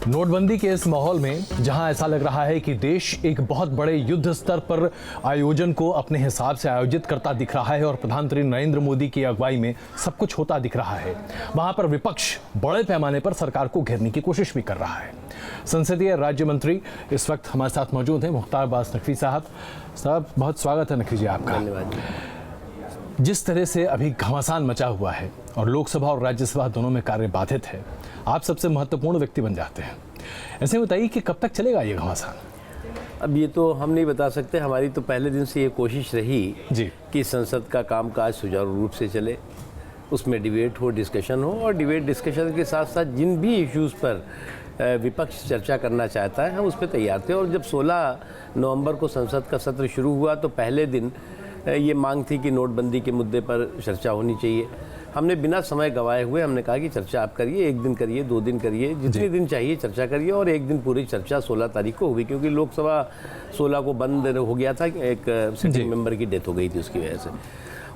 नोटबंदी के इस माहौल में जहां ऐसा लग रहा है कि देश एक बहुत बड़े युद्ध स्तर पर आयोजन को अपने हिसाब से आयोजित करता दिख रहा है और प्रधानमंत्री नरेंद्र मोदी की अगुवाई में सब कुछ होता दिख रहा है, वहां पर विपक्ष बड़े पैमाने पर सरकार को घेरने की कोशिश भी कर रहा है। संसदीय राज्य मंत्री इस वक्त हमारे साथ मौजूद हैं, मुख्तार अब्बास नकवी साहब। बहुत स्वागत है नकवी जी आपका। धन्यवाद। जिस तरह से अभी घमासान मचा हुआ है और लोकसभा और राज्यसभा दोनों में कार्य बाधित है, आप सबसे महत्वपूर्ण व्यक्ति बन जाते हैं। ऐसे बताइए कि कब तक चलेगा ये घमासान? अब ये तो हम नहीं बता सकते। हमारी तो पहले दिन से ये कोशिश रही जी कि संसद का कामकाज सुचारू रूप से चले, उसमें डिबेट हो, डिस्कशन हो, और डिबेट डिस्कशन के साथ साथ जिन भी इश्यूज़ पर विपक्ष चर्चा करना चाहता है हम उस पर तैयार थे। और जब 16 नवंबर को संसद का सत्र शुरू हुआ तो पहले दिन ये मांग थी कि नोटबंदी के मुद्दे पर चर्चा होनी चाहिए। हमने बिना समय गंवाए हुए हमने कहा कि चर्चा आप करिए, 1 दिन करिए, 2 दिन करिए, जितने दिन चाहिए चर्चा करिए, और 1 दिन पूरी चर्चा 16 तारीख को हुई, क्योंकि लोकसभा 16 को बंद हो गया था, एक सिटिंग मेंबर की डेथ हो गई थी उसकी वजह से।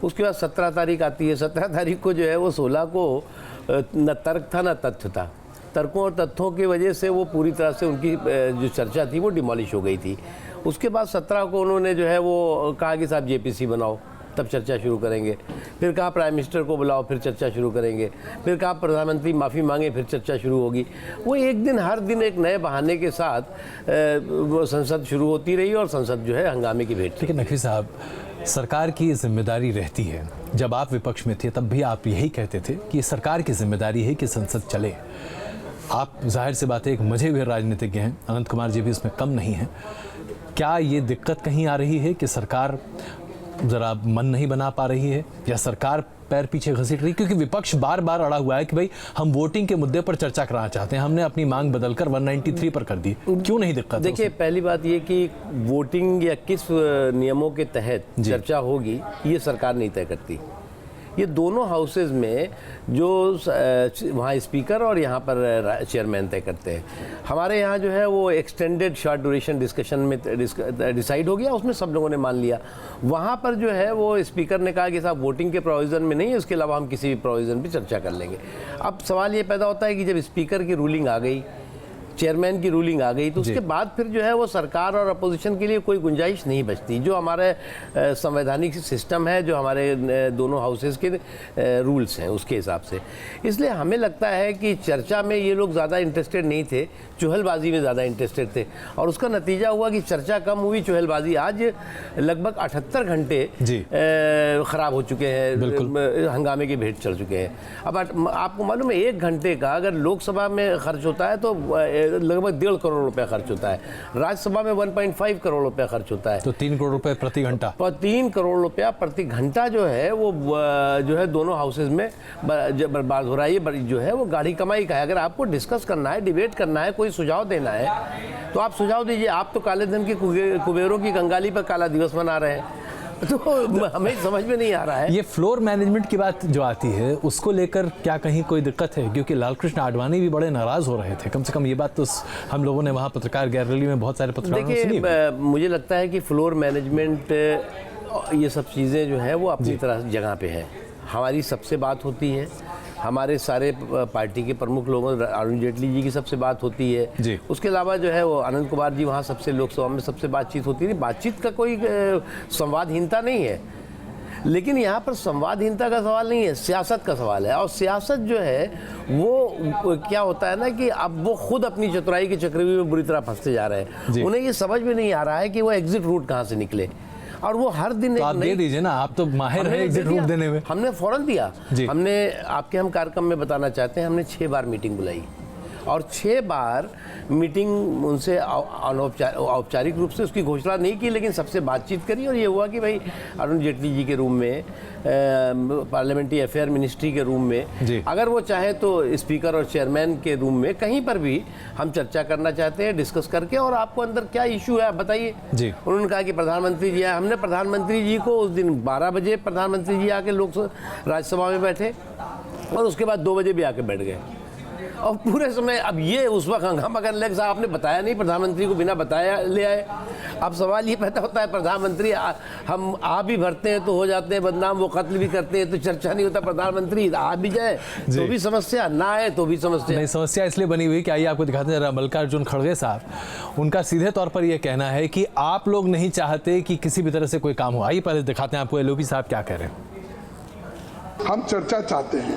उसके बाद 17 तारीख आती है। 17 तारीख को जो है वो 16 को न तर्क था न तथ्य था। तर्कों और तथ्यों की वजह से वो पूरी तरह से उनकी जो चर्चा थी वो डिमोलिश हो गई थी। उसके बाद 17 को उन्होंने जो है वो कहा कि साहब जेपीसी बनाओ, तब चर्चा शुरू करेंगे। फिर कहा प्राइम मिनिस्टर को बुलाओ, फिर चर्चा शुरू करेंगे। फिर कहा प्रधानमंत्री माफ़ी मांगे, फिर चर्चा शुरू होगी। वो एक दिन हर दिन एक नए बहाने के साथ वो संसद शुरू होती रही और संसद जो है हंगामे की भेंट। ठीक है नकवी साहब, सरकार की जिम्मेदारी रहती है, जब आप विपक्ष में थे तब भी आप यही कहते थे कि सरकार की जिम्मेदारी है कि संसद चले। आप जाहिर सी बात है एक मजे हुए राजनीतिज्ञ हैं, अनंत कुमार जी भी इसमें कम नहीं हैं। क्या ये दिक्कत कहीं आ रही है कि सरकार ज़रा मन नहीं बना पा रही है, या सरकार पैर पीछे घसीट रही? क्योंकि विपक्ष बार बार अड़ा हुआ है कि भाई हम वोटिंग के मुद्दे पर चर्चा कराना चाहते हैं, हमने अपनी मांग बदलकर 193 पर कर दी। क्यों नहीं दिक्कत? देखिए, पहली बात ये कि वोटिंग या किस नियमों के तहत चर्चा होगी ये सरकार नहीं तय करती। ये दोनों हाउसेज में जो वहाँ स्पीकर और यहाँ पर चेयरमैन तय करते हैं। हमारे यहाँ जो है वो एक्सटेंडेड शॉर्ट ड्यूरेशन डिस्कशन में डिसाइड हो गया, उसमें सब लोगों ने मान लिया। वहाँ पर जो है वो स्पीकर ने कहा कि साहब वोटिंग के प्रोविज़न में नहीं, इसके अलावा हम किसी भी प्रोविज़न पर चर्चा कर लेंगे। अब सवाल ये पैदा होता है कि जब स्पीकर की रूलिंग आ गई, चेयरमैन की रूलिंग आ गई, तो उसके बाद फिर जो है वो सरकार और अपोजिशन के लिए कोई गुंजाइश नहीं बचती। जो हमारे संवैधानिक सिस्टम है, जो हमारे दोनों हाउसेस के रूल्स हैं, उसके हिसाब से। इसलिए हमें लगता है कि चर्चा में ये लोग ज़्यादा इंटरेस्टेड नहीं थे, चुहलबाजी में ज़्यादा इंटरेस्टेड थे, और उसका नतीजा हुआ कि चर्चा कम हुई, चुहलबाजी। आज लगभग 78 घंटे ख़राब हो चुके हैं, हंगामे की भेंट चल चुके हैं। अब आपको मालूम है 1 घंटे का अगर लोकसभा में खर्च होता है तो लगभग 1.5 करोड़ रुपया खर्च होता है, राज्यसभा में 1.5 करोड़ रुपया खर्च होता है, तो 3 करोड़ रुपए प्रति घंटा। 3 करोड़ रुपया प्रति घंटा जो है वो जो है दोनों हाउसेज में बर्बाद हो रहा है। ये जो है वो गाढ़ी कमाई का है। अगर आपको डिस्कस करना है, डिबेट करना है, कोई सुझाव देना है तो आप सुझाव दीजिए। आप तो काले धन के कुबेरों की कंगाली पर काला दिवस मना रहे हैं, तो हमें समझ में नहीं आ रहा है। ये फ्लोर मैनेजमेंट की बात जो आती है उसको लेकर क्या कहीं कोई दिक्कत है? क्योंकि लालकृष्ण आडवाणी भी बड़े नाराज हो रहे थे, कम से कम ये बात तो हम लोगों ने वहाँ पत्रकार गैलरी में बहुत सारे पत्रकारों से सुनी। देखिए, मुझे लगता है कि फ्लोर मैनेजमेंट ये सब चीज़ें जो है वो अपनी तरह जगह पे है। हमारी सबसे बात होती है, हमारे सारे पार्टी के प्रमुख लोगों, अरुण जेटली जी की सबसे बात होती है जी। उसके अलावा जो है वो अनंत कुमार जी वहाँ सबसे लोकसभा में सबसे बातचीत होती है। बातचीत का कोई संवादहीनता नहीं है, लेकिन यहाँ पर संवादहीनता का सवाल नहीं है, सियासत का सवाल है। और सियासत जो है वो क्या होता है ना कि अब वो खुद अपनी चतुराई के चक्रव्यूह में बुरी तरह फंसते जा रहे हैं। उन्हें ये समझ में नहीं आ रहा है कि वो एग्जिट रूट कहाँ से निकले, और वो हर दिन तो आप दे दीजिए ना, आप तो माहिर हैं एग्जिट रूट देने में। हमने फौरन दिया। हमने आपके हम कार्यक्रम में बताना चाहते हैं, हमने 6 बार मीटिंग बुलाई और 6 बार मीटिंग उनसे औपचारिक रूप से उसकी घोषणा नहीं की, लेकिन सबसे बातचीत करी। और ये हुआ कि भाई अरुण जेटली जी के रूम में, पार्लियामेंट्री अफेयर मिनिस्ट्री के रूम में, अगर वो चाहे तो स्पीकर और चेयरमैन के रूम में, कहीं पर भी हम चर्चा करना चाहते हैं डिस्कस करके, और आपको अंदर क्या इशू है आप बताइए। उन्होंने कहा कि प्रधानमंत्री जी आए। हमने प्रधानमंत्री जी को उस दिन 12 बजे प्रधानमंत्री जी आके राज्यसभा में बैठे, और उसके बाद 2 बजे भी आके बैठ गए। और पूरे समय अब ये उस वक्त हंगामा करने लगे, साहब आपने बताया नहीं, प्रधानमंत्री को बिना बताया ले आए। अब सवाल ये पैदा होता है, प्रधानमंत्री हम आ भी भरते हैं तो हो जाते हैं बदनाम, वो कत्ल भी करते हैं तो चर्चा नहीं होता, प्रधानमंत्री आ भी जाए तो भी समस्या, ना आए तो भी समस्या। नहीं, समस्या इसलिए बनी हुई कि आइए आपको दिखाते हैं जरा। मल्लिकार्जुन खड़गे साहब, उनका सीधे तौर पर यह कहना है कि आप लोग नहीं चाहते कि किसी भी तरह से कोई काम हो। आइए पहले दिखाते हैं आपको एलओपी साहब क्या कह रहे हैं। हम चर्चा चाहते हैं,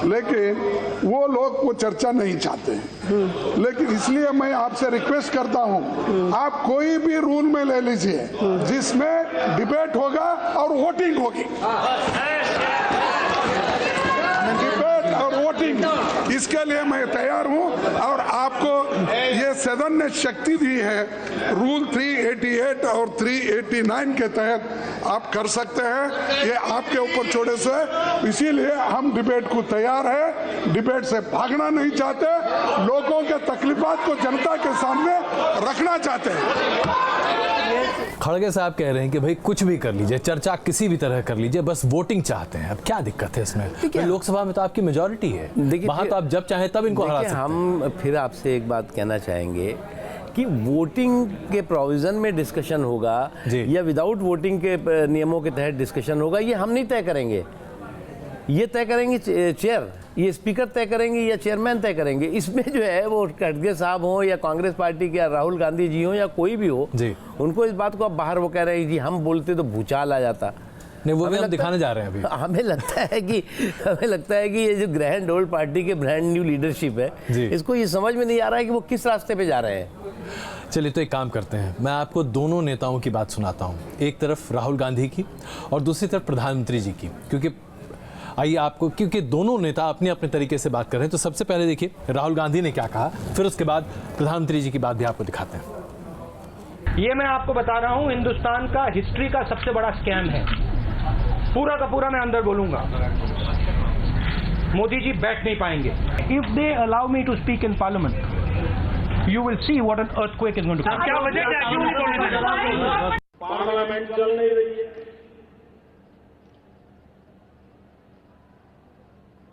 लेकिन वो लोग वो चर्चा नहीं चाहते हैं। लेकिन इसलिए मैं आपसे रिक्वेस्ट करता हूं, आप कोई भी रूल में ले लीजिए जिसमें डिबेट होगा और वोटिंग होगी। डिबेट और वोटिंग, इसके लिए मैं तैयार हूं। और आपको ये सदन ने शक्ति दी है, रूल 388 और 389 के तहत आप कर सकते हैं, ये आपके ऊपर छोड़े से। इसीलिए हम डिबेट को तैयार है, डिबेट से भागना नहीं चाहते, लोगों के तकलीफात को जनता के सामने रखना चाहते हैं। खड़गे साहब कह रहे हैं कि भाई कुछ भी कर लीजिए, चर्चा किसी भी तरह कर लीजिए, बस वोटिंग चाहते हैं। अब क्या दिक्कत है इसमें? लोकसभा में तो आपकी मेजॉरिटी है, वहां तो आप जब चाहें तब इनको हरा सकते हैं। हम फिर आपसे एक बात कहना चाहेंगे कि वोटिंग के प्रोविजन में डिस्कशन होगा या विदाउट वोटिंग के नियमों के तहत डिस्कशन होगा, ये हम नहीं तय करेंगे। ये तय करेंगे चेयर, ये स्पीकर तय करेंगे या चेयरमैन तय करेंगे। इसमें जो है वो खड़गे साहब हों या कांग्रेस पार्टी के राहुल गांधी जी हों या कोई भी हो, उनको इस बात को अब बाहर वो कह रहे हैं जी हम बोलते तो भूचाल आ जाता। नहीं, वो भी हम दिखाने जा रहे हैं अभी। हमें लगता है कि ये जो ग्रैंड ओल्ड पार्टी के ब्रांड न्यू लीडरशिप है, इसको ये समझ में नहीं आ रहा है कि वो किस रास्ते पे जा रहे हैं। चलिए तो एक काम करते हैं, मैं आपको दोनों नेताओं की बात सुनाता हूँ, एक तरफ राहुल गांधी की और दूसरी तरफ प्रधानमंत्री जी की, क्योंकि आइए आपको, क्योंकि दोनों नेता अपने अपने तरीके से बात कर रहे हैं। तो सबसे पहले देखिए राहुल गांधी ने क्या कहा, फिर उसके बाद प्रधानमंत्री जी की बात भी आपको दिखाते हैं। ये मैं आपको बता रहा हूं, हिंदुस्तान का हिस्ट्री का सबसे बड़ा स्कैम है, पूरा का पूरा मैं अंदर बोलूंगा। मोदी जी बैठ नहीं पाएंगे। If they allow me to speak in parliament, you will see what an earthquake is going to come. क्या वजह है, क्यों नहीं बोलने दे रहे? पार्लियामेंट चल नहीं रही है,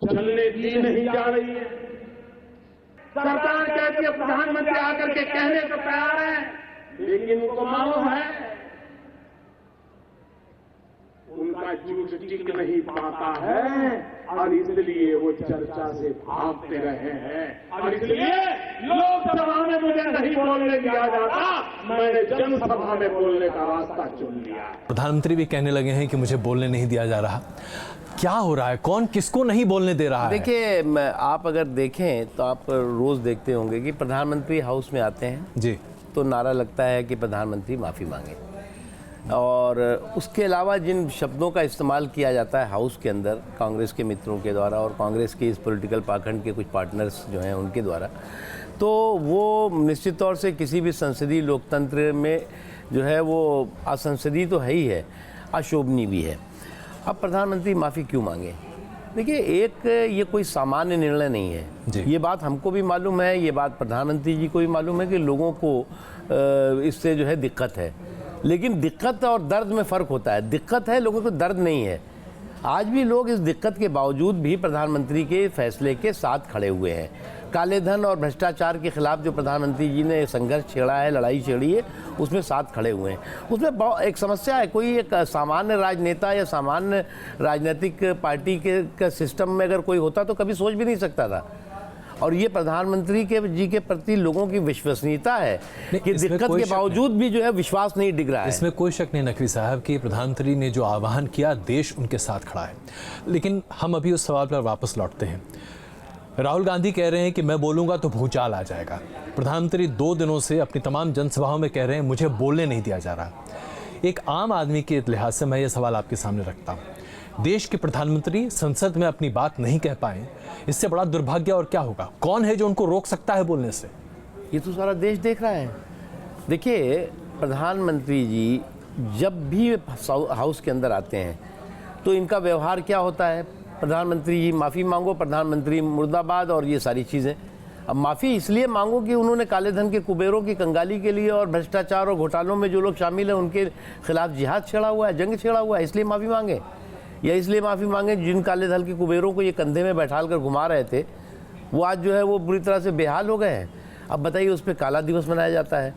चलने दी नहीं जा रही है। सरकार कहती है प्रधानमंत्री आकर के कहने को तैयार है, लेकिन उनको मालूम है उनका झूठ टिक नहीं पाता है और इसलिए वो चर्चा से भागते रहे हैं। और इसलिए लोकसभा में मुझे नहीं बोलने दिया जाता, मैंने जनसभा में बोलने का रास्ता चुन लिया। प्रधानमंत्री भी कहने लगे हैं कि मुझे बोलने नहीं दिया जा रहा। क्या हो रहा है, कौन किसको नहीं बोलने दे रहा है? देखिए, आप अगर देखें तो आप रोज देखते होंगे कि प्रधानमंत्री हाउस में आते हैं जी, तो नारा लगता है कि प्रधानमंत्री माफ़ी मांगे, और उसके अलावा जिन शब्दों का इस्तेमाल किया जाता है हाउस के अंदर कांग्रेस के मित्रों के द्वारा और कांग्रेस के इस पॉलिटिकल पाखंड के कुछ पार्टनर्स जो हैं उनके द्वारा, तो वो निश्चित तौर से किसी भी संसदीय लोकतंत्र में जो है वो असंसदीय तो है ही है, अशोभनीय भी है। अब प्रधानमंत्री माफ़ी क्यों मांगे? देखिए, एक ये कोई सामान्य निर्णय नहीं है, ये बात हमको भी मालूम है, ये बात प्रधानमंत्री जी को भी मालूम है कि लोगों को इससे जो है दिक्कत है। लेकिन दिक्कत और दर्द में फ़र्क होता है। दिक्कत है, लोगों को दर्द नहीं है। आज भी लोग इस दिक्कत के बावजूद भी प्रधानमंत्री के फैसले के साथ खड़े हुए हैं। काले धन और भ्रष्टाचार के खिलाफ जो प्रधानमंत्री जी ने संघर्ष छेड़ा है, लड़ाई छेड़ी है, उसमें साथ खड़े हुए हैं। उसमें एक समस्या है, कोई एक सामान्य राजनेता या सामान्य राजनीतिक पार्टी के सिस्टम में अगर कोई होता तो कभी सोच भी नहीं सकता था। और ये प्रधानमंत्री जी के प्रति लोगों की विश्वसनीयता है कि दिक्कत के बावजूद भी जो है विश्वास नहीं डिग रहा है। इसमें कोई शक नहीं नकवी साहब कि प्रधानमंत्री ने जो आह्वान किया, देश उनके साथ खड़ा है। लेकिन हम अभी उस सवाल पर वापस लौटते हैं। राहुल गांधी कह रहे हैं कि मैं बोलूंगा तो भूचाल आ जाएगा। प्रधानमंत्री 2 दिनों से अपनी तमाम जनसभाओं में कह रहे हैं मुझे बोलने नहीं दिया जा रहा। एक आम आदमी के लिहाज से मैं ये सवाल आपके सामने रखता हूँ, देश के प्रधानमंत्री संसद में अपनी बात नहीं कह पाए, इससे बड़ा दुर्भाग्य और क्या होगा? कौन है जो उनको रोक सकता है बोलने से? ये तो सारा देश देख रहा है। देखिए, प्रधानमंत्री जी जब भी हाउस के अंदर आते हैं तो इनका व्यवहार क्या होता है? प्रधानमंत्री जी माफ़ी मांगो, प्रधानमंत्री मुर्दाबाद और ये सारी चीज़ें। अब माफ़ी इसलिए मांगो कि उन्होंने काले धन के कुबेरों की कंगाली के लिए और भ्रष्टाचार और घोटालों में जो लोग शामिल हैं उनके खिलाफ जिहाद छेड़ा हुआ है, जंग छेड़ा हुआ है, इसलिए माफ़ी मांगे। या इसलिए माफ़ी मांगे जिन काले धन के कुबेरों को ये कंधे में बैठाल कर घुमा रहे थे वो आज जो है वो बुरी तरह से बेहाल हो गए हैं। अब बताइए उस पर काला दिवस मनाया जाता है।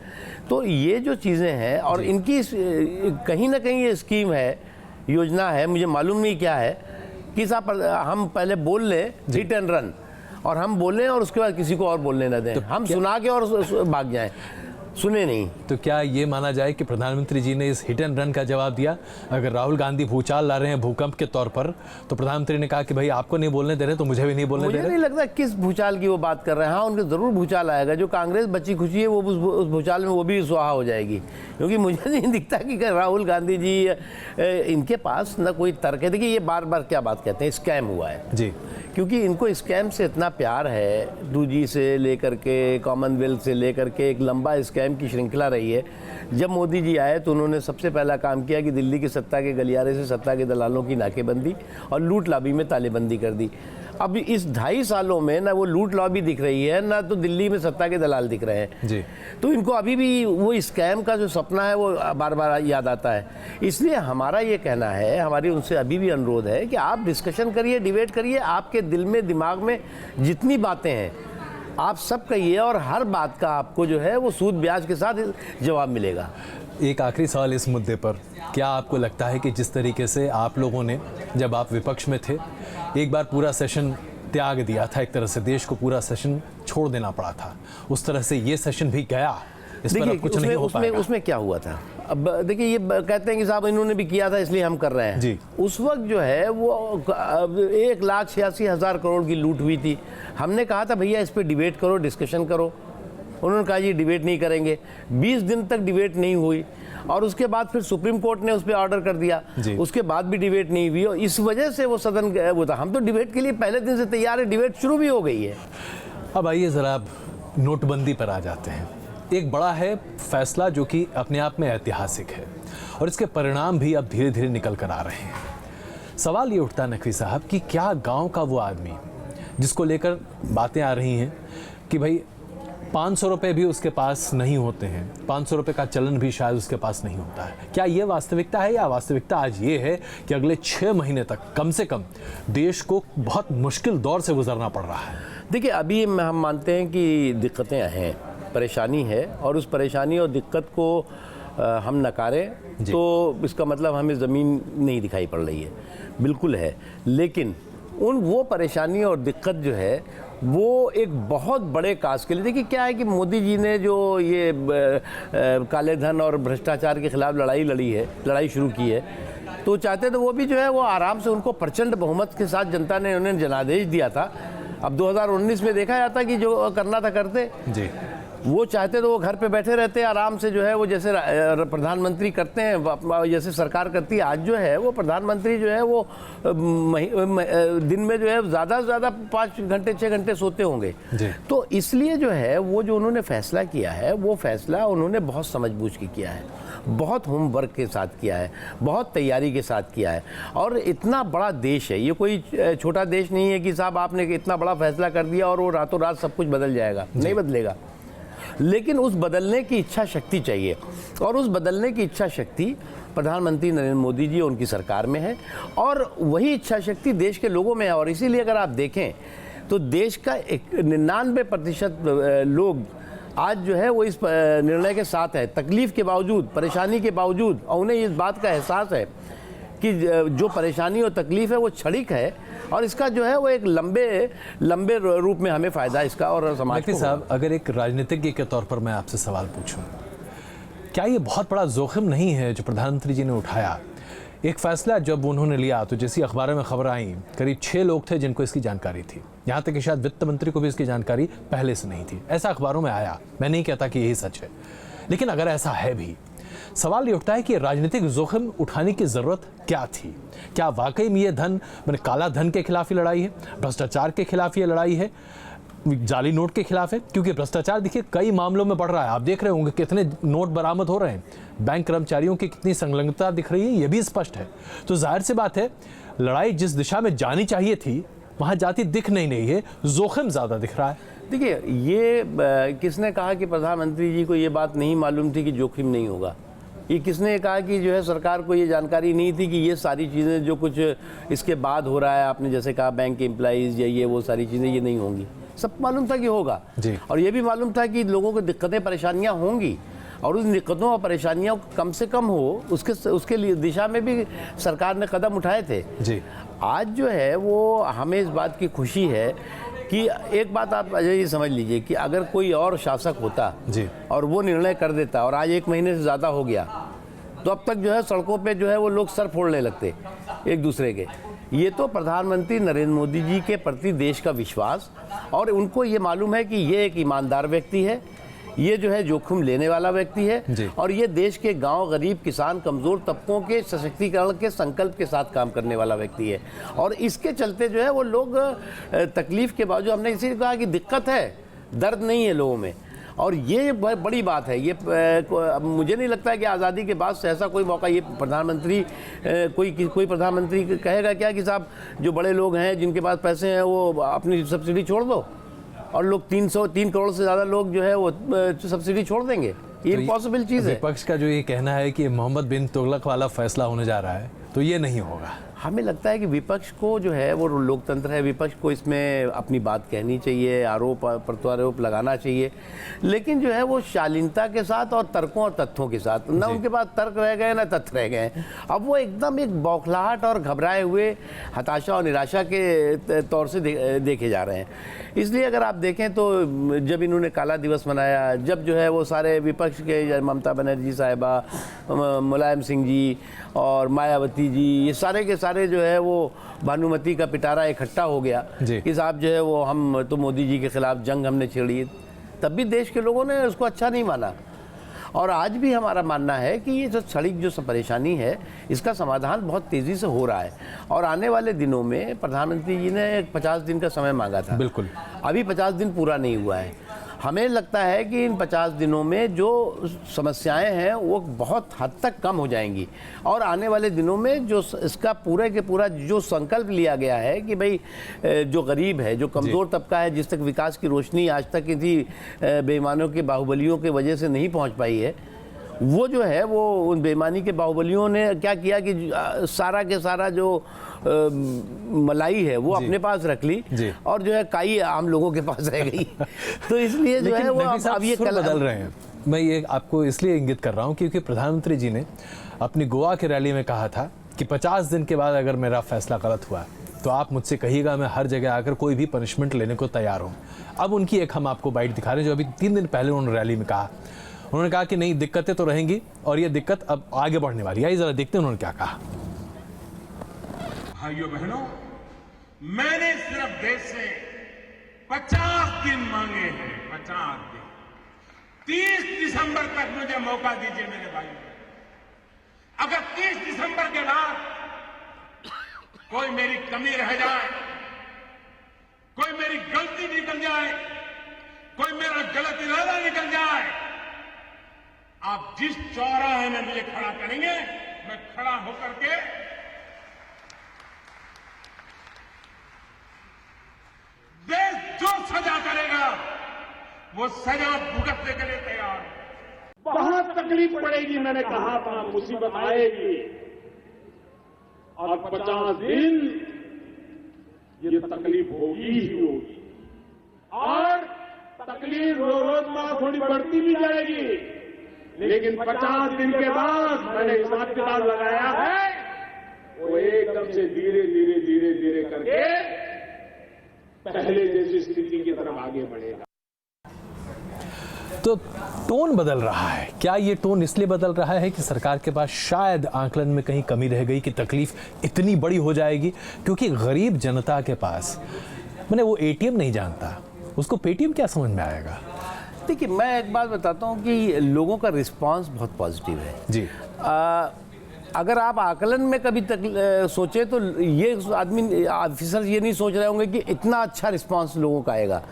तो ये जो चीज़ें हैं और इनकी कहीं ना कहीं ये स्कीम है, योजना है, मुझे मालूम नहीं क्या है कि साहब हम पहले बोल लें हिट एंड रन और हम बोलें और उसके बाद किसी को और बोलने न दें, तो हम सुना के और भाग जाएं, सुने नहीं। तो क्या ये माना जाए कि प्रधानमंत्री जी ने इस हिट एंड रन का जवाब दिया? अगर राहुल गांधी भूचाल ला रहे हैं भूकंप के तौर पर, तो प्रधानमंत्री ने कहा कि भाई आपको नहीं बोलने दे रहे तो मुझे भी नहीं बोलने दे रहे। मुझे नहीं लगता किस भूचाल की वो बात कर रहे हैं। हाँ, उनके ज़रूर भूचाल आएगा। जो कांग्रेस बची खुशी है वो उस भूचाल में वो भी स्वाहा हो जाएगी, क्योंकि मुझे नहीं दिखता कि राहुल गांधी जी इनके पास ना कोई तर्क है। देखिए ये बार बार क्या बात कहते हैं, स्कैम हुआ है जी, क्योंकि इनको स्कैम से इतना प्यार है, 2G से लेकर के कॉमनवेल्थ से लेकर के एक लंबा स्कैम की श्रृंखला रही है। जब मोदी जी आए तो उन्होंने सबसे पहला काम किया कि दिल्ली की सत्ता के गलियारे से सत्ता के दलालों की नाकेबंदी और लूट लॉबी में तालेबंदी कर दी। अब इस 2.5 सालों में ना वो लूट लॉबी दिख रही है, ना तो दिल्ली में सत्ता के दलाल दिख रहे हैं जी। तो इनको अभी भी वो स्कैम का जो सपना है वो बार बार याद आता है। इसलिए हमारा ये कहना है, हमारी उनसे अभी भी अनुरोध है कि आप डिस्कशन करिए, डिबेट करिए, आपके दिल में दिमाग में जितनी बातें हैं आप सब कहिए और हर बात का आपको जो है वो सूद ब्याज के साथ जवाब मिलेगा। एक आखिरी सवाल इस मुद्दे पर, क्या आपको लगता है कि जिस तरीके से आप लोगों ने जब आप विपक्ष में थे एक बार पूरा सेशन त्याग दिया था, एक तरह से देश को पूरा सेशन छोड़ देना पड़ा था, उस तरह से ये सेशन भी गया, इस पर अब कुछ नहीं हो पाएगा? उसमें क्या हुआ था? अब देखिए ये कहते हैं कि साहब इन्होंने भी किया था इसलिए हम कर रहे हैं जी। उस वक्त जो है वो 1,86,000 करोड़ की लूट हुई थी। हमने कहा था भैया इस पर डिबेट करो, डिस्कशन करो। उन्होंने कहा जी डिबेट नहीं करेंगे। 20 दिन तक डिबेट नहीं हुई और उसके बाद फिर सुप्रीम कोर्ट ने उस पर ऑर्डर कर दिया, उसके बाद भी डिबेट नहीं हुई और इस वजह से वो सदन वो था। हम तो डिबेट के लिए पहले दिन से तैयार है, डिबेट शुरू भी हो गई है। अब आइए ज़रा आप नोटबंदी पर आ जाते हैं। एक बड़ा है फैसला जो कि अपने आप में ऐतिहासिक है और इसके परिणाम भी अब धीरे धीरे निकल कर आ रहे हैं। सवाल ये उठता है नकवी साहब कि क्या गांव का वो आदमी जिसको लेकर बातें आ रही हैं कि भाई 500 रुपये भी उसके पास नहीं होते हैं, 500 रुपये का चलन भी शायद उसके पास नहीं होता है, क्या ये वास्तविकता है? या वास्तविकता आज ये है कि अगले 6 महीने तक कम से कम देश को बहुत मुश्किल दौर से गुजरना पड़ रहा है? देखिए अभी हम मानते हैं कि दिक्कतें हैं, परेशानी है और उस परेशानी और दिक्कत को हम नकारें तो इसका मतलब हमें ज़मीन नहीं दिखाई पड़ रही है, बिल्कुल है। लेकिन वो परेशानी और दिक्कत जो है वो एक बहुत बड़े काज के लिए, देखिए क्या है कि मोदी जी ने जो ये काले धन और भ्रष्टाचार के खिलाफ लड़ाई शुरू की है, तो चाहते तो वो भी जो है वो आराम से उनको प्रचंड बहुमत के साथ जनता ने उन्हें जनादेश दिया था। अब 2019 में देखा जाता कि जो करना था करते जी। वो चाहते तो वो घर पे बैठे रहते आराम से, जो है वो जैसे प्रधानमंत्री करते हैं, जैसे सरकार करती है। आज जो है वो प्रधानमंत्री जो है वो दिन में जो है ज़्यादा से ज़्यादा 5 घंटे 6 घंटे सोते होंगे। तो इसलिए जो है वो जो उन्होंने फैसला किया है वो फैसला उन्होंने बहुत समझबूझ के किया है, बहुत होमवर्क के साथ किया है, बहुत तैयारी के साथ किया है। और इतना बड़ा देश है, ये कोई छोटा देश नहीं है कि साहब आपने इतना बड़ा फैसला कर दिया और वो रातों रात सब कुछ बदल जाएगा, नहीं बदलेगा। लेकिन उस बदलने की इच्छा शक्ति चाहिए और उस बदलने की इच्छा शक्ति प्रधानमंत्री नरेंद्र मोदी जी और उनकी सरकार में है और वही इच्छा शक्ति देश के लोगों में है। और इसीलिए अगर आप देखें तो देश का 99% लोग आज जो है वो इस निर्णय के साथ है, तकलीफ के बावजूद, परेशानी के बावजूद। और उन्हें इस बात का एहसास है कि जो परेशानी और तकलीफ है वो क्षणिक है और इसका जो है वो एक लंबे रूप में हमें फ़ायदा इसका और समाज को। साहब अगर एक राजनीतिज्ञ के तौर पर मैं आपसे सवाल पूछूं, क्या ये बहुत बड़ा जोखिम नहीं है जो प्रधानमंत्री जी ने उठाया? एक फैसला जब उन्होंने लिया तो जैसी अखबारों में खबर आई करीब 6 लोग थे जिनको इसकी जानकारी थी, यहाँ तक कि शायद वित्त मंत्री को भी इसकी जानकारी पहले से नहीं थी, ऐसा अखबारों में आया। मैं नहीं कहता कि यही सच है, लेकिन अगर ऐसा है भी, सवाल ये उठता है कि राजनीतिक जोखिम उठाने की जरूरत क्या थी? क्या वाकई में ये काला धन के खिलाफ ही लड़ाई है, भ्रष्टाचार के खिलाफ ये लड़ाई है, जाली नोट के खिलाफ है? क्योंकि भ्रष्टाचार देखिए कई मामलों में बढ़ रहा है, आप देख रहे होंगे कितने नोट बरामद हो रहे हैं, बैंक कर्मचारियों की कितनी संलग्नता दिख रही है, ये भी स्पष्ट है। तो जाहिर सी बात है लड़ाई जिस दिशा में जानी चाहिए थी वहां जाती दिख नहीं है, जोखिम ज्यादा दिख रहा है। देखिए ये किसने कहा कि प्रधानमंत्री जी को ये बात नहीं मालूम थी कि जोखिम नहीं होगा? ये किसने कहा कि जो है सरकार को ये जानकारी नहीं थी कि ये सारी चीज़ें जो कुछ इसके बाद हो रहा है, आपने जैसे कहा बैंक एम्प्लॉइज़ या ये वो सारी चीज़ें ये नहीं होंगी, सब मालूम था कि होगा जी। और ये भी मालूम था कि लोगों को दिक्कतें परेशानियां होंगी और उस दिक्कतों और परेशानियों को कम से कम हो उसके लिए दिशा में भी सरकार ने कदम उठाए थे जी। आज जो है वो हमें इस बात की खुशी है कि एक बात आप अजय ये समझ लीजिए कि अगर कोई और शासक होता जी। और वो निर्णय कर देता और आज 1 महीने से ज़्यादा हो गया तो अब तक जो है सड़कों पे जो है वो लोग सर फोड़ने लगते एक दूसरे के। ये तो प्रधानमंत्री नरेंद्र मोदी जी के प्रति देश का विश्वास और उनको ये मालूम है कि ये एक ईमानदार व्यक्ति है, ये जो है जोखिम लेने वाला व्यक्ति है और ये देश के गांव, गरीब, किसान, कमज़ोर तबकों के सशक्तिकरण के संकल्प के साथ काम करने वाला व्यक्ति है और इसके चलते जो है वो लोग तकलीफ के बावजूद, हमने इसीलिए कहा कि दिक्कत है, दर्द नहीं है लोगों में और ये बहुत बड़ी बात है। ये मुझे नहीं लगता है कि आज़ादी के बाद से ऐसा कोई मौका ये प्रधानमंत्री कोई प्रधानमंत्री कहेगा क्या कि साहब जो बड़े लोग हैं जिनके पास पैसे हैं वो अपनी सब्सिडी छोड़ दो और लोग 3 करोड़ से ज़्यादा लोग जो है वो सब्सिडी छोड़ देंगे। ये इम्पॉसिबल चीज़ है। विपक्ष का जो ये कहना है कि मोहम्मद बिन तुगलक वाला फैसला होने जा रहा है तो ये नहीं होगा। हमें लगता है कि विपक्ष को जो है वो लोकतंत्र है, विपक्ष को इसमें अपनी बात कहनी चाहिए, आरोप प्रत्यारोप लगाना चाहिए, लेकिन जो है वो शालीनता के साथ और तर्कों और तथ्यों के साथ, ना उनके पास तर्क रह गए ना तथ्य रह गए। अब वो एकदम एक बौखलाहट और घबराए हुए हताशा और निराशा के तौर से देखे जा रहे हैं। इसलिए अगर आप देखें तो जब इन्होंने काला दिवस मनाया, जब जो है वो सारे विपक्ष के ममता बनर्जी साहिबा, मुलायम सिंह जी और मायावती जी, ये सारे के सारे जो है वो भानुमति का पिटारा इकट्ठा हो गया कि साहब जो है वो हम तो मोदी जी के खिलाफ जंग हमने छेड़ी, तब भी देश के लोगों ने उसको अच्छा नहीं माना। और आज भी हमारा मानना है कि ये जो सड़क जो परेशानी है इसका समाधान बहुत तेज़ी से हो रहा है और आने वाले दिनों में प्रधानमंत्री जी ने 50 दिन का समय मांगा था, बिल्कुल अभी 50 दिन पूरा नहीं हुआ है। हमें लगता है कि इन 50 दिनों में जो समस्याएं हैं वो बहुत हद तक कम हो जाएंगी और आने वाले दिनों में जो इसका पूरे के पूरा जो संकल्प लिया गया है कि भाई जो गरीब है, जो कमज़ोर तबका है, जिस तक विकास की रोशनी आज तक किसी बेईमानों के बाहुबलियों की वजह से नहीं पहुंच पाई है, वो जो है वो उन बेईमानी के बाहुबलियों ने क्या किया कि सारा के सारा जो मलाई है वो अपने पास रख ली और जो है काई आम लोगों के पास रह गई। तो इसलिए जो है वो अब ये बदल रहे हैं। मैं ये आपको इसलिए इंगित कर रहा हूँ क्योंकि प्रधानमंत्री जी ने अपनी गोवा की रैली में कहा था कि 50 दिन के बाद अगर मेरा फैसला गलत हुआ तो आप मुझसे कहिएगा, मैं हर जगह आकर कोई भी पनिशमेंट लेने को तैयार हूँ। अब उनकी एक हम आपको बाइट दिखा रहे हैं जो अभी 3 दिन पहले उन्होंने रैली में कहा। उन्होंने कहा कि नहीं, दिक्कतें तो रहेंगी और ये दिक्कत अब आगे बढ़ने वाली है। जरा देखते हैं उन्होंने क्या कहा। भाइयों बहनों, मैंने सिर्फ देश से 50 दिन मांगे हैं, 50 दिन। 30 दिसंबर तक मुझे मौका दीजिए मेरे भाई। अगर 30 दिसंबर के बाद कोई मेरी कमी रह जाए, कोई मेरी गलती निकल जाए, कोई मेरा गलत इरादा निकल जाए, आप जिस चौराहे में मुझे खड़ा करेंगे मैं खड़ा होकर के देश जो सजा करेगा वो सजा भुगतने के लिए तैयार है। बहुत तकलीफ पड़ेगी, मैंने कहा था, मुसीबत आएगी और 50 दिन ये तकलीफ होगी ही होगी और तकलीफ रोज थोड़ी बढ़ती भी जाएगी, लेकिन 50 दिन के बाद मैंने हिसाब किताब लगाया है वो एकदम से धीरे धीरे धीरे धीरे करके पहले जैसी स्थिति की तरफ आगे बढ़ेगा। तो टोन बदल रहा है। क्या ये टोन इसलिए बदल रहा है कि सरकार के पास शायद आकलन में कहीं कमी रह गई कि तकलीफ इतनी बड़ी हो जाएगी? क्योंकि गरीब जनता के पास मैंने वो एटीएम नहीं जानता, उसको पेटीएम क्या समझ में आएगा? देखिए, मैं एक बात बताता हूँ कि लोगों का रिस्पांस बहुत पॉजिटिव है जी। अगर आप आकलन में कभी तक सोचे तो ये आदमी ऑफिसर ये नहीं सोच रहे होंगे कि इतना अच्छा रिस्पांस लोगों का आएगा।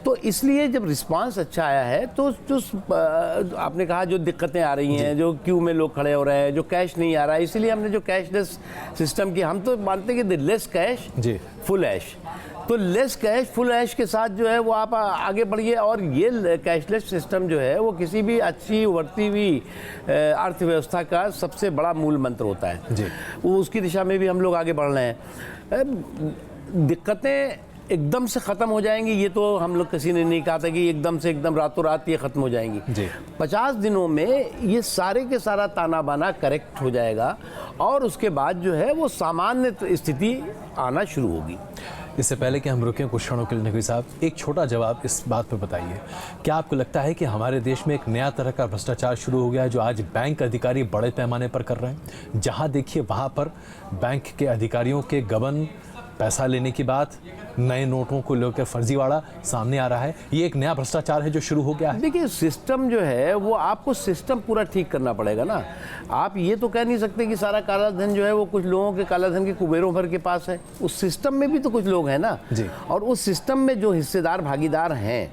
तो इसलिए जब रिस्पांस अच्छा आया है तो जो आपने कहा जो दिक्कतें आ रही हैं, जो क्यू में लोग खड़े हो रहे हैं, जो कैश नहीं आ रहा है, इसीलिए हमने जो कैशलेस सिस्टम की, हम तो मानते हैं कि लेस कैश फुल ऐश, तो लेस कैश फुल ऐश के साथ जो है वो आप आगे बढ़िए। और ये कैशलेस सिस्टम जो है वो किसी भी अच्छी उभरती हुई अर्थव्यवस्था का सबसे बड़ा मूल मंत्र होता है जी। वो उसकी दिशा में भी हम लोग आगे बढ़ रहे हैं। दिक्कतें एकदम से ख़त्म हो जाएंगी ये तो हम लोग किसी ने नहीं कहा था कि एकदम से एकदम रातों रात ये ख़त्म हो जाएंगी जी। 50 दिनों में ये सारे के सारा ताना बाना करेक्ट हो जाएगा और उसके बाद जो है वो सामान्य स्थिति आना शुरू होगी। इससे पहले कि हम रुकें कुछ क्षणों के लिए नकवी साहब, एक छोटा जवाब इस बात पर बताइए, क्या आपको लगता है कि हमारे देश में एक नया तरह का भ्रष्टाचार शुरू हो गया है जो आज बैंक अधिकारी बड़े पैमाने पर कर रहे हैं? जहां देखिए वहां पर बैंक के अधिकारियों के गबन, पैसा लेने की बात, नए नोटों को लेकर फर्जीवाड़ा सामने आ रहा है। ये एक नया भ्रष्टाचार है जो शुरू हो गया है। देखिए सिस्टम जो है वो आपको सिस्टम पूरा ठीक करना पड़ेगा ना। आप ये तो कह नहीं सकते कि सारा काला धन जो है वो कुछ लोगों के काला धन के कुबेरों भर के पास है। उस सिस्टम में भी तो कुछ लोग हैं ना जी। और उस सिस्टम में जो हिस्सेदार भागीदार हैं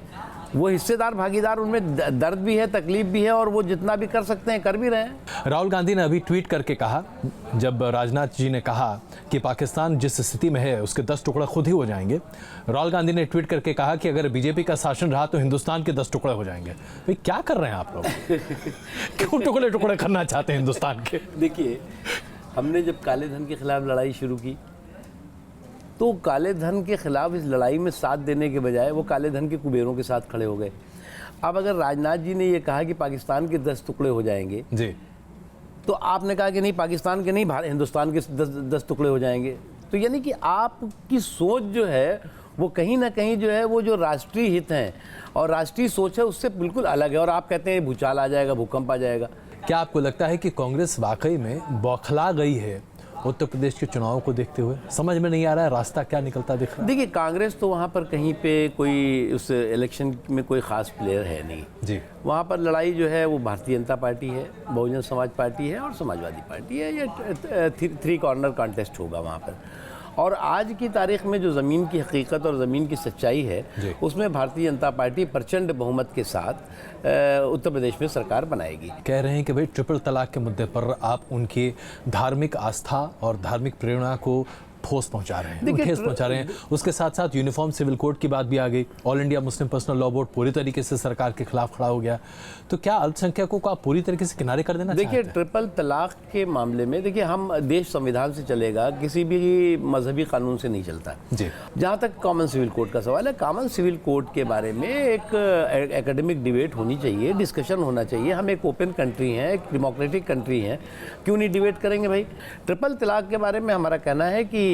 वो हिस्सेदार भागीदार, उनमें दर्द भी है, तकलीफ भी है और वो जितना भी कर सकते हैं कर भी रहे हैं। राहुल गांधी ने अभी ट्वीट करके कहा, जब राजनाथ जी ने कहा कि पाकिस्तान जिस स्थिति में है उसके 10 टुकड़े खुद ही हो जाएंगे, राहुल गांधी ने ट्वीट करके कहा कि अगर बीजेपी का शासन रहा तो हिंदुस्तान के 10 टुकड़े हो जाएंगे। भाई क्या कर रहे हैं आप लोग? क्यों टुकड़े टुकड़े करना चाहते हैं हिंदुस्तान के? देखिए हमने जब काले धन के खिलाफ लड़ाई शुरू की तो काले धन के खिलाफ इस लड़ाई में साथ देने के बजाय वो काले धन के कुबेरों के साथ खड़े हो गए। अब अगर राजनाथ जी ने ये कहा कि पाकिस्तान के 10 टुकड़े हो जाएंगे जी, तो आपने कहा कि नहीं पाकिस्तान के नहीं हिंदुस्तान के 10 टुकड़े हो जाएंगे। तो यानी कि आपकी सोच जो है वो कहीं ना कहीं जो है वो जो राष्ट्रीय हित हैं और राष्ट्रीय सोच है उससे बिल्कुल अलग है। और आप कहते हैं भूचाल आ जाएगा, भूकंप आ जाएगा। क्या आपको लगता है कि कांग्रेस वाकई में बौखला गई है उत्तर प्रदेश के चुनावों को देखते हुए? समझ में नहीं आ रहा है रास्ता क्या निकलता दिख रहा है। देखिए कांग्रेस तो वहाँ पर कहीं पे कोई उस इलेक्शन में कोई ख़ास प्लेयर है नहीं जी। वहाँ पर लड़ाई जो है वो भारतीय जनता पार्टी है, बहुजन समाज पार्टी है और समाजवादी पार्टी है। ये 3 कॉर्नर कॉन्टेस्ट होगा वहाँ पर। और आज की तारीख में जो ज़मीन की हकीकत और ज़मीन की सच्चाई है उसमें भारतीय जनता पार्टी प्रचंड बहुमत के साथ उत्तर प्रदेश में सरकार बनाएगी। कह रहे हैं कि भाई ट्रिपल तलाक के मुद्दे पर आप उनकी धार्मिक आस्था और धार्मिक प्रेरणा को ठोस पहुंचा रहे हैं, ठेस पहुंचा रहे हैं। उसके साथ साथ यूनिफॉर्म सिविल कोड की बात भी आ गई। All India Muslim personal law board पूरी तरीके से सरकार के खिलाफ खड़ा हो गया। तो क्या अल्पसंख्यकों को आप पूरी तरीके से किनारे कर देना चाहते हैं? देखिए ट्रिपल तलाक के मामले में देखिए हम देश संविधान से चलेगा, किसी भी मजहबी कानून से नहीं चलता जी। जहाँ तक कॉमन सिविल कोड का सवाल है, कॉमन सिविल कोड के बारे में एक एकेडमिक डिबेट होनी चाहिए, डिस्कशन होना चाहिए। हम एक ओपन कंट्री हैं, एक डेमोक्रेटिक कंट्री हैं, क्यों नहीं डिबेट करेंगे भाई? ट्रिपल तलाक के बारे में हमारा कहना है कि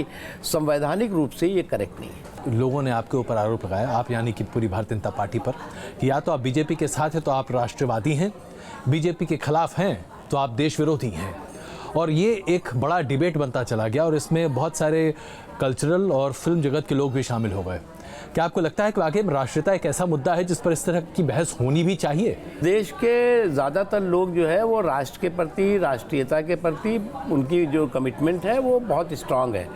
संवैधानिक रूप से ये करेक्ट नहीं है। लोगों ने आपके ऊपर आरोप लगाया, आप यानी कि पूरी भारतीय जनता पार्टी पर, कि या तो आप बीजेपी के साथ हैं तो आप राष्ट्रवादी हैं, बीजेपी के खिलाफ हैं तो आप देश विरोधी हैं। और ये एक बड़ा डिबेट बनता चला गया और इसमें बहुत सारे कल्चरल और फिल्म जगत के लोग भी शामिल हो गए। क्या आपको लगता है कि वाकई में राष्ट्रीयता एक ऐसा मुद्दा है जिस पर इस तरह की बहस होनी भी चाहिए? देश के ज़्यादातर लोग जो है वो राष्ट्र के प्रति, राष्ट्रीयता के प्रति उनकी जो कमिटमेंट है वो बहुत स्ट्रांग है।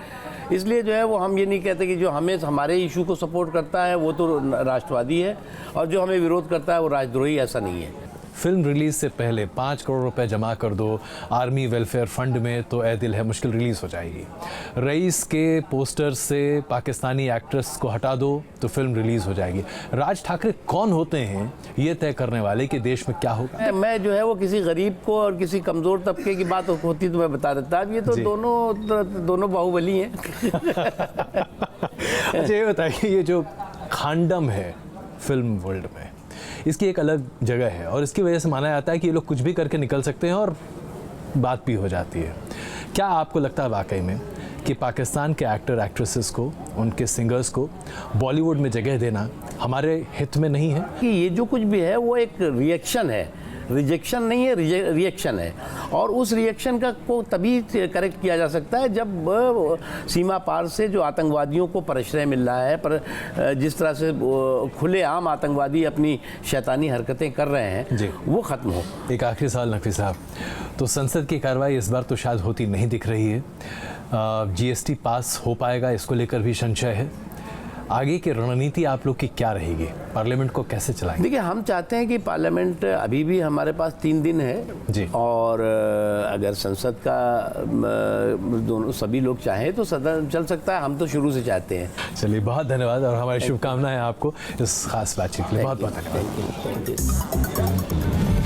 इसलिए जो है वो हम ये नहीं कहते कि जो हमें हमारे इशू को सपोर्ट करता है वो तो राष्ट्रवादी है और जो हमें विरोध करता है वो राजद्रोही। ऐसा नहीं है। फिल्म रिलीज से पहले 5 करोड़ रुपए जमा कर दो आर्मी वेलफेयर फंड में तो ए दिल है मुश्किल रिलीज हो जाएगी। रईस के पोस्टर से पाकिस्तानी एक्ट्रेस को हटा दो तो फिल्म रिलीज हो जाएगी। राज ठाकरे कौन होते हैं ये तय करने वाले कि देश में क्या होगा? मैं जो है वो किसी गरीब को और किसी कमजोर तबके की बात होती तो मैं बता देता। अब ये तो दोनों बाहुबली हैं। अच्छा ये बताइए, ये जो खांडम है फिल्म वर्ल्ड में, इसकी एक अलग जगह है और इसकी वजह से माना जाता है कि ये लोग कुछ भी करके निकल सकते हैं और बात भी हो जाती है। क्या आपको लगता है वाकई में कि पाकिस्तान के एक्टर एक्ट्रेसेस को, उनके सिंगर्स को बॉलीवुड में जगह देना हमारे हित में नहीं है? कि ये जो कुछ भी है वो एक रिएक्शन है, रिजेक्शन नहीं है, रिएक्शन है। और उस रिएक्शन का को तभी करेक्ट किया जा सकता है जब सीमा पार से जो आतंकवादियों को प्रश्रय मिल रहा है, पर जिस तरह से खुलेआम आतंकवादी अपनी शैतानी हरकतें कर रहे हैं वो ख़त्म हो। एक आखिरी सवाल नकवी साहब, तो संसद की कार्रवाई इस बार तो शायद होती नहीं दिख रही है। जीएसटी पास हो पाएगा इसको लेकर भी संशय है। आगे की रणनीति आप लोग की क्या रहेगी, पार्लियामेंट को कैसे चलाएंगे? देखिए, हम चाहते हैं कि पार्लियामेंट, अभी भी हमारे पास 3 दिन है जी। और अगर संसद का दोनों सभी लोग चाहें तो सदन चल सकता है। हम तो शुरू से चाहते हैं। चलिए, बहुत धन्यवाद और हमारी शुभकामनाएं आपको इस खास बातचीत के लिए। बहुत बहुत धन्यवाद। Thank you.